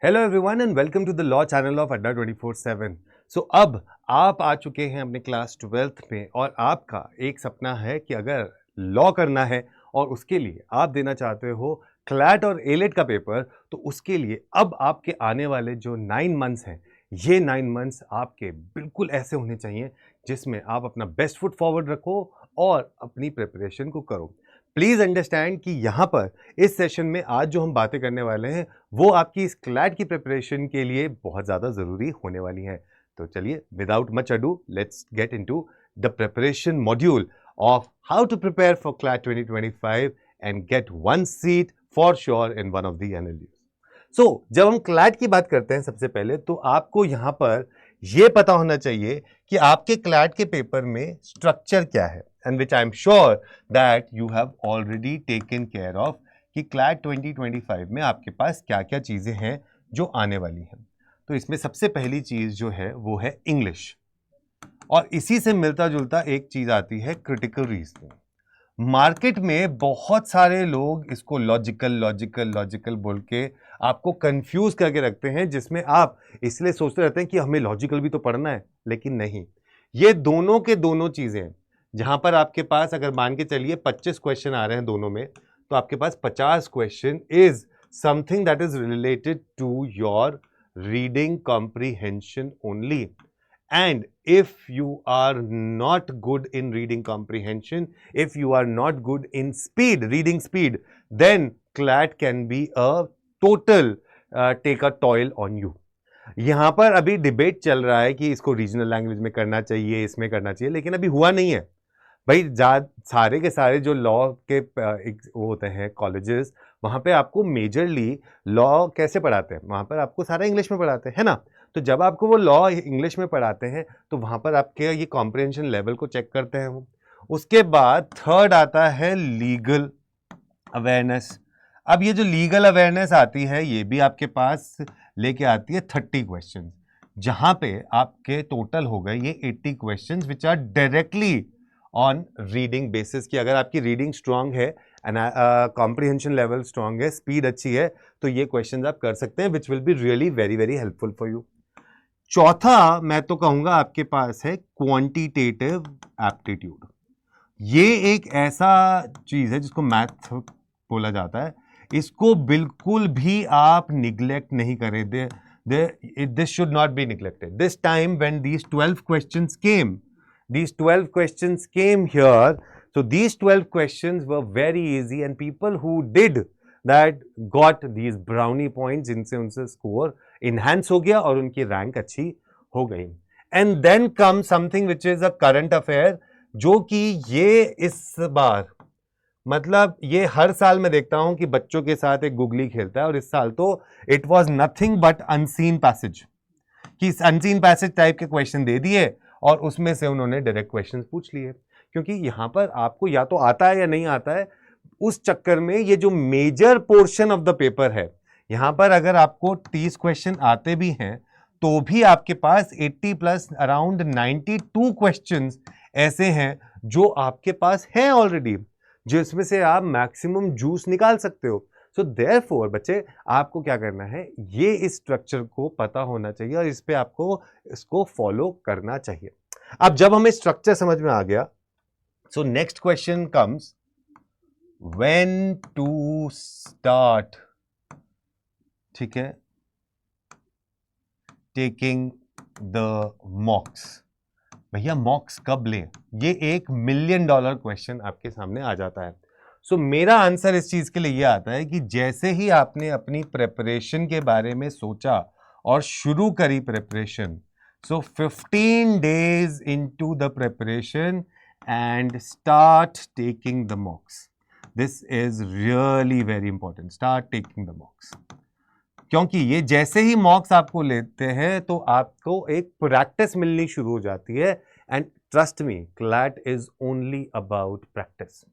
Hello everyone and welcome to the law channel of Adda 24/7। सो अब आप आ चुके हैं अपने क्लास 12th में और आपका एक सपना है कि अगर लॉ करना है और उसके लिए आप देना चाहते हो क्लैट और एलेट का पेपर, तो उसके लिए अब आपके आने वाले जो 9 मंथ्स हैं, ये 9 मंथ्स आपके बिल्कुल ऐसे होने चाहिए जिसमें आप अपना बेस्ट फुट फॉरवर्ड रखो और अपनी प्रिपरेशन को करो। प्लीज़ अंडरस्टैंड कि यहाँ पर इस सेशन में आज जो हम बातें करने वाले हैं वो आपकी इस क्लैट की प्रिपरेशन के लिए बहुत ज़्यादा ज़रूरी होने वाली हैं। तो चलिए without much ado let's get into the preparation module of how to prepare for CLAT 2025 and get one seat for sure in one of the NLUs. So जब हम क्लैट की बात करते हैं सबसे पहले तो आपको यहाँ पर यह पता होना चाहिए कि आपके क्लैट के पेपर में स्ट्रक्चर क्या है, and which I'm sure that you have already taken care of कि क्लैट 2025 में आपके पास क्या क्या चीज़ें हैं जो आने वाली हैं। तो इसमें सबसे पहली चीज़ जो है वो है इंग्लिश, और इसी से मिलता जुलता एक चीज़ आती है क्रिटिकल रीजनिंग। मार्केट में बहुत सारे लोग इसको लॉजिकल बोल के आपको कंफ्यूज करके रखते हैं, जिसमें आप इसलिए सोचते रहते हैं कि हमें लॉजिकल भी तो पढ़ना है, लेकिन नहीं, ये दोनों के दोनों चीज़ें हैं। जहां पर आपके पास अगर मान के चलिए 25 क्वेश्चन आ रहे हैं दोनों में, तो आपके पास 50 question is something that is related to your reading comprehension only. And if you are not good in reading comprehension, if you are not good in reading speed, then CLAT can be a total take a toll on you. यहाँ पर अभी debate चल रहा है कि इसको regional language में करना चाहिए, इसमें करना चाहिए, लेकिन अभी हुआ नहीं है भाई। सारे के सारे जो लॉ के वो होते हैं कॉलेजेस, वहाँ पे आपको मेजरली लॉ कैसे पढ़ाते हैं, वहाँ पर आपको सारा इंग्लिश में पढ़ाते हैं, है ना। तो जब आपको वो लॉ इंग्लिश में पढ़ाते हैं तो वहाँ पर आपके ये कॉम्प्रिहेंशन लेवल को चेक करते हैं वो। उसके बाद थर्ड आता है लीगल अवेयरनेस। अब ये जो लीगल अवेयरनेस आती है ये भी आपके पास लेके आती है 30 क्वेश्चन, जहाँ पे आपके टोटल हो गए ये 80 question which are directly on reading basis की। अगर आपकी रीडिंग स्ट्रांग है एंड कॉम्प्रिहेंशन लेवल स्ट्रांग है, स्पीड अच्छी है, तो ये क्वेश्चंस आप कर सकते हैं, which will be really very very helpful for you. चौथा मैं तो कहूंगा आपके पास है क्वांटिटेटिव एप्टीट्यूड। ये एक ऐसा चीज है जिसको मैथ बोला जाता है, इसको बिल्कुल भी आप निग्लेक्ट नहीं करें। This should not be neglected. This time when these 12 questions came here, so these 12 questions were very easy and people who did that got these brownie points, जिनसे उनसे स्कोर इनहैंस हो गया और उनकी रैंक अच्छी हो गई। And then come something which is a current affair, जो कि ये इस बार मतलब ये हर साल मैं देखता हूं कि बच्चों के साथ एक गुगली खेलता है, और इस साल तो it was nothing but unseen passage, कि अनसीन पैसेज टाइप के क्वेश्चन दे दिए और उसमें से उन्होंने डायरेक्ट क्वेश्चन पूछ लिए। क्योंकि यहां पर आपको या तो आता है या नहीं आता है, उस चक्कर में ये जो major portion of the paper है, यहां पर अगर आपको 30 क्वेश्चन आते भी हैं तो भी आपके पास 80 प्लस अराउंड 92 क्वेश्चंस ऐसे हैं जो आपके पास हैं ऑलरेडी, जिसमें से आप मैक्सिमम जूस निकाल सकते हो। सो देयरफॉर बच्चे, आपको क्या करना है, ये इस स्ट्रक्चर को पता होना चाहिए और इस पे आपको इसको फॉलो करना चाहिए। अब जब हमें स्ट्रक्चर समझ में आ गया, so next question comes, when to start, ठीक है, टेकिंग द मॉक्स। भैया मॉक्स कब लें, ये $1 मिलियन क्वेश्चन आपके सामने आ जाता है। सो मेरा आंसर इस चीज के लिए ये आता है कि जैसे ही आपने अपनी प्रिपरेशन के बारे में सोचा और शुरू करी preparation, so 15 days into the preparation and start taking the mocks. This is really very important. Start taking the mocks. क्योंकि ये जैसे ही मॉक्स आपको लेते हैं तो आपको एक प्रैक्टिस मिलनी शुरू हो जाती है, and trust me, CLAT is only about practice.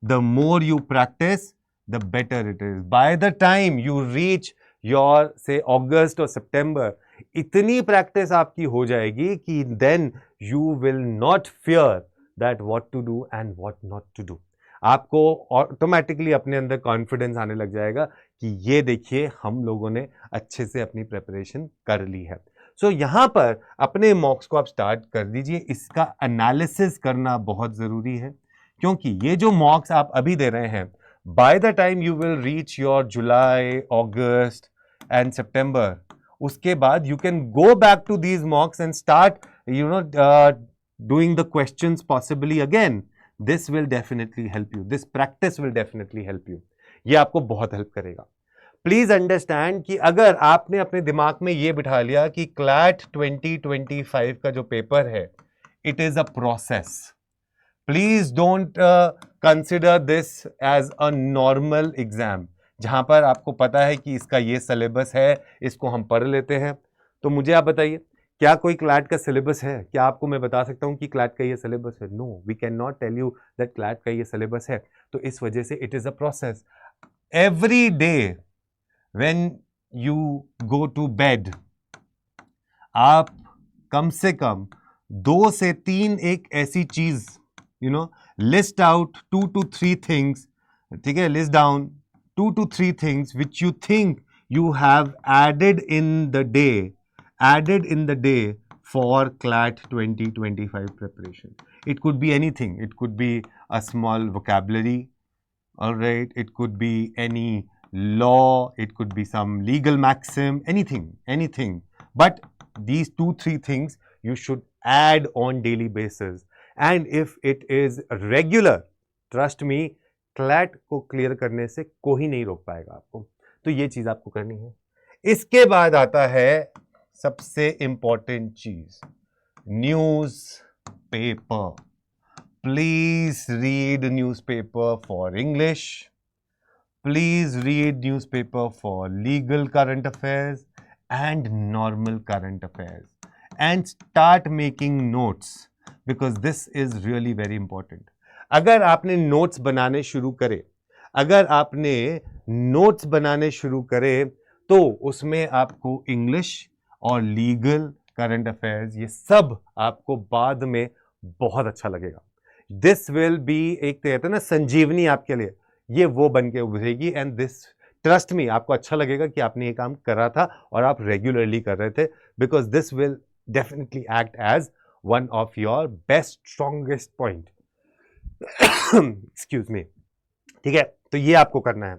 The more you practice the better it is. Bye the time you reach your से अगस्त और सितंबर, इतनी प्रैक्टिस आपकी हो जाएगी कि then you will not fear that what to do and what not to do. आपको automatically अपने अंदर कॉन्फिडेंस आने लग जाएगा कि ये देखिए हम लोगों ने अच्छे से अपनी प्रिपरेशन कर ली है। सो यहाँ पर अपने मॉक्स को आप स्टार्ट कर दीजिए। इसका एनालिसिस करना बहुत ज़रूरी है, क्योंकि ये जो मॉक्स आप अभी दे रहे हैं, by the time you will reach your July, August and September, उसके बाद you can go back to these mocks and start doing the questions possibly again. This will definitely help you. This practice will definitely help you. ये आपको बहुत help करेगा। Please understand कि अगर आपने अपने दिमाग में ये बिठा लिया कि क्लैट 2025 का जो पेपर है, it is a process, please don't consider this as a normal exam जहां पर आपको पता है कि इसका ये सिलेबस है, इसको हम पढ़ लेते हैं। तो मुझे आप बताइए, क्या कोई क्लैट का सिलेबस है? क्या आपको मैं बता सकता हूं कि क्लैट का ये सिलेबस है? No, we can not tell you that CLAT का ये सिलेबस है। तो इस वजह से it is a process. Every day when you go to bed, आप कम से कम 2 से 3 एक ऐसी चीज लिस्ट आउट 2 to 3 थिंग्स, ठीक है, list down 2 to 3 things which you think you have added in the day for CLAT 2025 preparation. It could be anything. It could be a small vocabulary, all right? It could be any law. It could be some legal maxim, anything. But these 2-3 things you should add on daily basis. And if it is regular, trust me, CLAT को clear करने से कोई नहीं रोक पाएगा आपको। तो ये चीज आपको करनी है। इसके बाद आता है सबसे इंपॉर्टेंट चीज, news paper. Please read newspaper for English, please read newspaper for legal current affairs and normal current affairs, and start making notes, because this is really very important. अगर आपने नोट्स बनाने शुरू करे तो उसमें आपको इंग्लिश और लीगल करंट अफेयर्स ये सब आपको बाद में बहुत अच्छा लगेगा। दिस विल बी, एक कहते हैं ना संजीवनी आपके लिए, ये वो बन के उभरेगी। एंड दिस, ट्रस्ट मी, आपको अच्छा लगेगा कि आपने ये काम करा था और आप रेगुलरली कर रहे थे, because this will definitely act as one of your best strongest point. Excuse me, ठीक है, तो ये आपको करना है।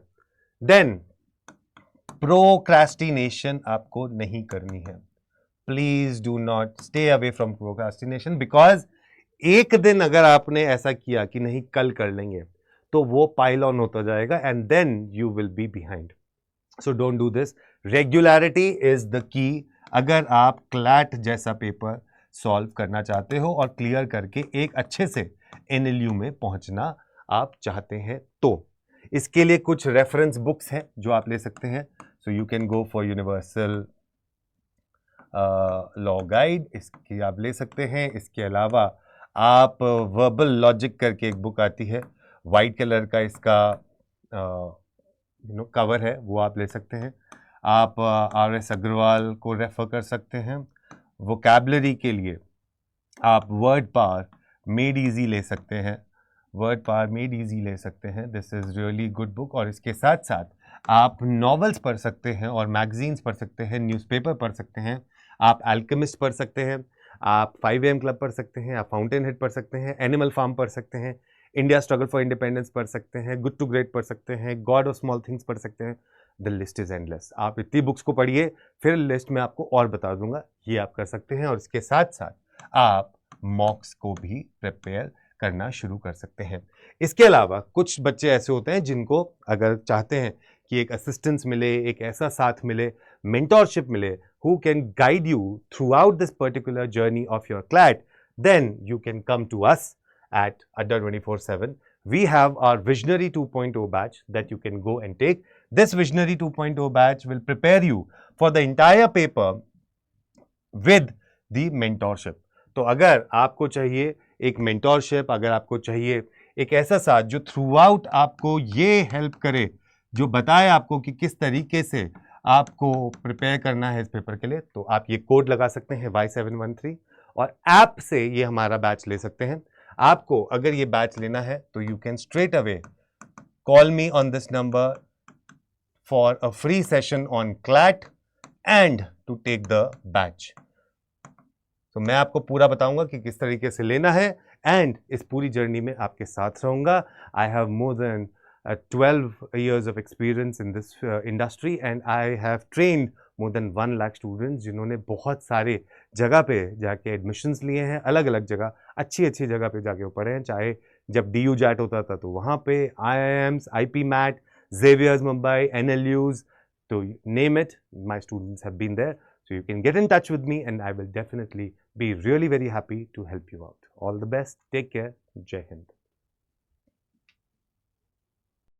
देन प्रोक्रास्टिनेशन आपको नहीं करनी है। Please do not stay away from procrastination, because एक दिन अगर आपने ऐसा किया कि नहीं कल कर लेंगे, तो वो पाइल ऑन होता जाएगा and then you will be behind. So don't do this. Regularity is the key. अगर आप क्लैट जैसा पेपर सॉल्व करना चाहते हो और क्लियर करके एक अच्छे से NLU में पहुंचना आप चाहते हैं, तो इसके लिए कुछ रेफरेंस बुक्स हैं जो आप ले सकते हैं। So you can go for universal law guide, इसकी आप ले सकते हैं। इसके अलावा आप वर्बल लॉजिक करके एक बुक आती है, वाइट कलर का इसका कवर है, वो आप ले सकते हैं। आप RS अग्रवाल को रेफर कर सकते हैं। वोकैबुलरी के लिए आप वर्ड पावर मेड इजी ले सकते हैं, this is really good book. और इसके साथ साथ आप नॉवेल्स पढ़ सकते हैं और मैगजीन्स पढ़ सकते हैं, न्यूज़पेपर पढ़ सकते हैं, आप अल्केमिस्ट पढ़ सकते हैं, आप 5 AM क्लब पढ़ सकते हैं, आप फाउंटेन हेड पढ़ सकते हैं, एनिमल फार्म पढ़ सकते हैं, इंडिया स्ट्रगल फॉर इंडिपेंडेंस पढ़ सकते हैं, गुड टू ग्रेट पढ़ सकते हैं, गॉड ऑफ स्मॉल थिंग्स पढ़ सकते हैं। The list is endless. आप इतनी बुक्स को पढ़िए, फिर लिस्ट में आपको और बता दूंगा, ये आप कर सकते हैं। और इसके साथ साथ आप मॉक्स को भी प्रिपेयर करना शुरू कर सकते हैं। इसके अलावा कुछ बच्चे ऐसे होते हैं जिनको अगर चाहते हैं कि एक असिस्टेंस मिले, एक ऐसा साथ मिले, मेंटोरशिप मिले, who can guide you throughout this particular journey of your CLAT, then you can come to us at Adda 24/7. We have our Visionary 2.0 batch that you can go and take. This Visionary 2.0 batch will prepare you for the entire paper with the mentorship. तो अगर आपको चाहिए एक mentorship, अगर आपको चाहिए एक ऐसा साथ जो थ्रू आउट आपको ये हेल्प करे, जो बताए आपको कि किस तरीके से आपको प्रिपेयर करना है इस पेपर के लिए, तो आप ये कोड लगा सकते हैं Y713 और ऐप से ये हमारा बैच ले सकते हैं। आपको अगर ये बैच लेना है तो you can straight away call me on this number for a free session on CLAT and to take the batch. तो मैं आपको पूरा बताऊंगा कि किस तरीके से लेना है एंड इस पूरी जर्नी में आपके साथ रहूंगा। I have more than 12 years of experience in this industry and I have trained more than 1 lakh students जिन्होंने बहुत सारे जगह पे जाके एडमिशन्स लिए हैं, अलग अलग जगह, अच्छी अच्छी जगह पे जाके वो पढ़े हैं। चाहे जब DU JAT होता था तो वहाँ पे IIMs, IP MAT, Xavier's Mumbai, NLUs, तो name it, my students have been there. So you can get in touch with me and I will definitely be really very happy to help you out. All the best. Take care. Jai Hind.